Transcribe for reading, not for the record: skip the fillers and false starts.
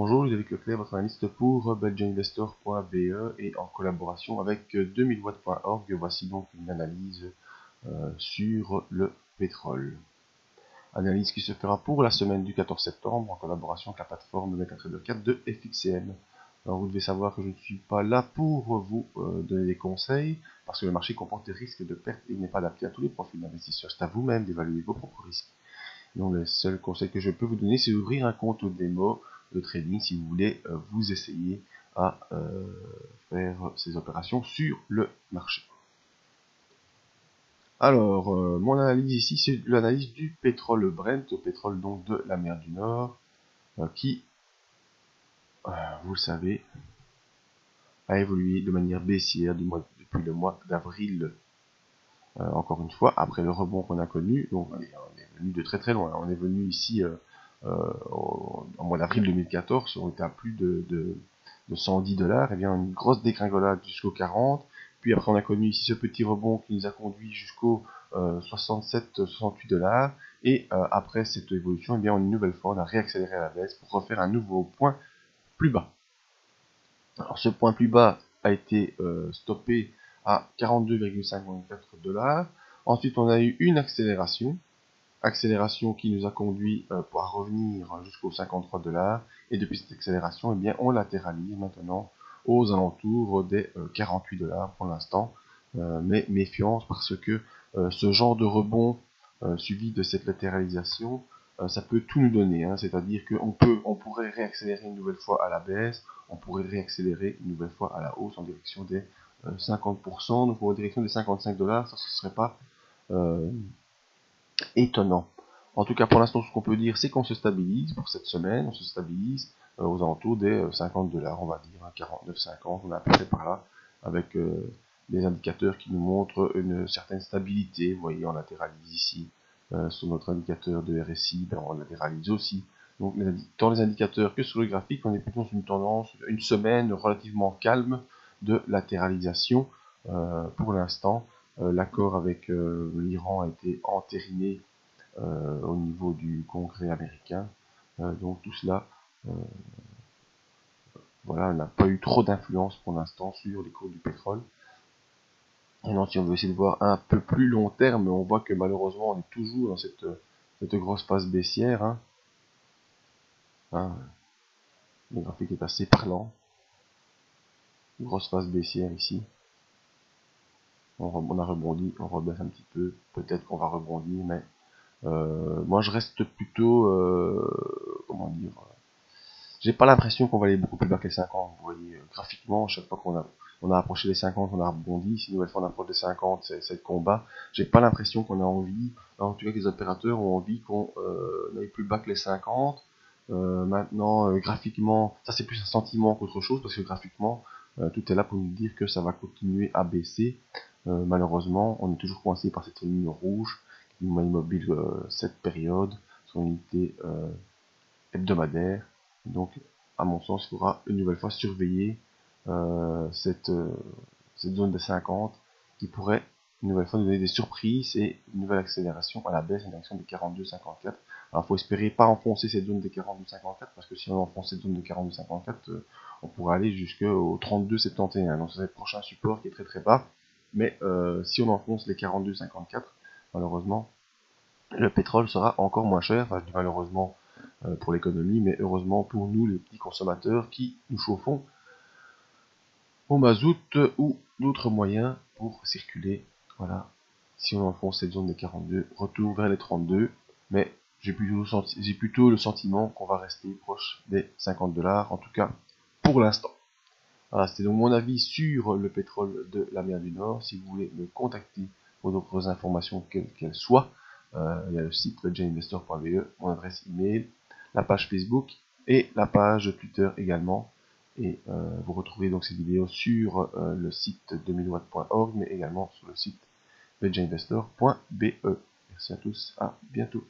Bonjour, Ludovic Leclerc, votre analyste pour belgianinvestor.be et en collaboration avec 2000watts.org, voici donc une analyse sur le pétrole. Analyse qui se fera pour la semaine du 14 septembre en collaboration avec la plateforme MetaTrader 4 de FXCM. Alors vous devez savoir que je ne suis pas là pour vous donner des conseils parce que le marché comporte des risques de perte et il n'est pas adapté à tous les profils d'investisseurs. C'est à vous-même d'évaluer vos propres risques. Donc le seul conseil que je peux vous donner, c'est d'ouvrir un compte au démo de trading si vous voulez vous essayer à faire ces opérations sur le marché. Alors, mon analyse ici, c'est l'analyse du pétrole Brent, le pétrole donc de la mer du Nord, qui, vous le savez, a évolué de manière baissière depuis le mois d'avril. Encore une fois, après le rebond qu'on a connu, donc on est venu de très très loin. On est venu ici en mois d'avril 2014, on était à plus de 110 $, et bien une grosse dégringolade jusqu'au 40, puis après on a connu ici ce petit rebond qui nous a conduit jusqu'au 67-68 $, et après cette évolution, et bien une nouvelle fois on a réaccéléré à la baisse pour refaire un nouveau point plus bas. Alors ce point plus bas a été stoppé à 42,54 $. Ensuite on a eu une accélération qui nous a conduit à revenir jusqu'aux 53 $, et depuis cette accélération, eh bien, on latéralise maintenant aux alentours des 48 $ pour l'instant, mais méfiance parce que ce genre de rebond suivi de cette latéralisation, ça peut tout nous donner, hein, c'est-à-dire on pourrait réaccélérer une nouvelle fois à la baisse, on pourrait réaccélérer une nouvelle fois à la hausse en direction des 50%, donc en direction des 55 $, ça ce serait pas étonnant. En tout cas, pour l'instant, ce qu'on peut dire, c'est qu'on se stabilise pour cette semaine. On se stabilise aux alentours des 50 $, on va dire, 49,50, on est à peu près par là, avec des indicateurs qui nous montrent une certaine stabilité. Vous voyez, on latéralise ici sur notre indicateur de RSI, ben, on latéralise aussi. Donc, tant les indicateurs que sur le graphique, on est plutôt dans une tendance, une semaine relativement calme de latéralisation pour l'instant. L'accord avec l'Iran a été entériné au niveau du Congrès américain. Donc tout cela, voilà, n'a pas eu trop d'influence pour l'instant sur les cours du pétrole. Et donc si on veut essayer de voir un peu plus long terme, on voit que malheureusement on est toujours dans cette grosse phase baissière. Le graphique est assez parlant. Une grosse phase baissière ici. On a rebondi, on rebaisse un petit peu. Peut-être qu'on va rebondir, mais moi je reste plutôt, comment dire, j'ai pas l'impression qu'on va aller beaucoup plus bas que les 50. Vous voyez, graphiquement, chaque fois qu'on a approché les 50, on a rebondi. Si une nouvelle fois on approche les 50, c'est le combat. J'ai pas l'impression qu'on a envie, en tout cas que les opérateurs ont envie qu'on aille plus bas que les 50. Maintenant, graphiquement, ça c'est plus un sentiment qu'autre chose, parce que graphiquement, tout est là pour nous dire que ça va continuer à baisser. Malheureusement, on est toujours coincé par cette ligne rouge qui nous met immobile cette période, son unité hebdomadaire. Donc, à mon sens, il faudra une nouvelle fois surveiller cette zone de 50 qui pourrait une nouvelle fois nous donner des surprises et une nouvelle accélération à la baisse en direction des 42,54. Alors, il faut espérer pas enfoncer cette zone des 42,54 parce que si on enfonce cette zone de 42,54, on pourrait aller jusqu'au 32,71. Donc, c'est le prochain support qui est très très bas. Mais si on enfonce les 42,54, malheureusement, le pétrole sera encore moins cher. Enfin, je dis malheureusement pour l'économie, mais heureusement pour nous, les petits consommateurs qui nous chauffons au mazout ou d'autres moyens pour circuler. Voilà. Si on enfonce cette zone des 42, retour vers les 32, mais j'ai plutôt le sentiment qu'on va rester proche des 50 $, en tout cas pour l'instant. Voilà, c'était donc mon avis sur le pétrole de la mer du Nord. Si vous voulez me contacter pour d'autres informations, quelles qu'elles soient, il y a le site belgianinvestor.be, mon adresse email, la page Facebook et la page Twitter également. Et vous retrouvez donc ces vidéos sur le site 2000watts.org, mais également sur le site belgianinvestor.be. Merci à tous, à bientôt.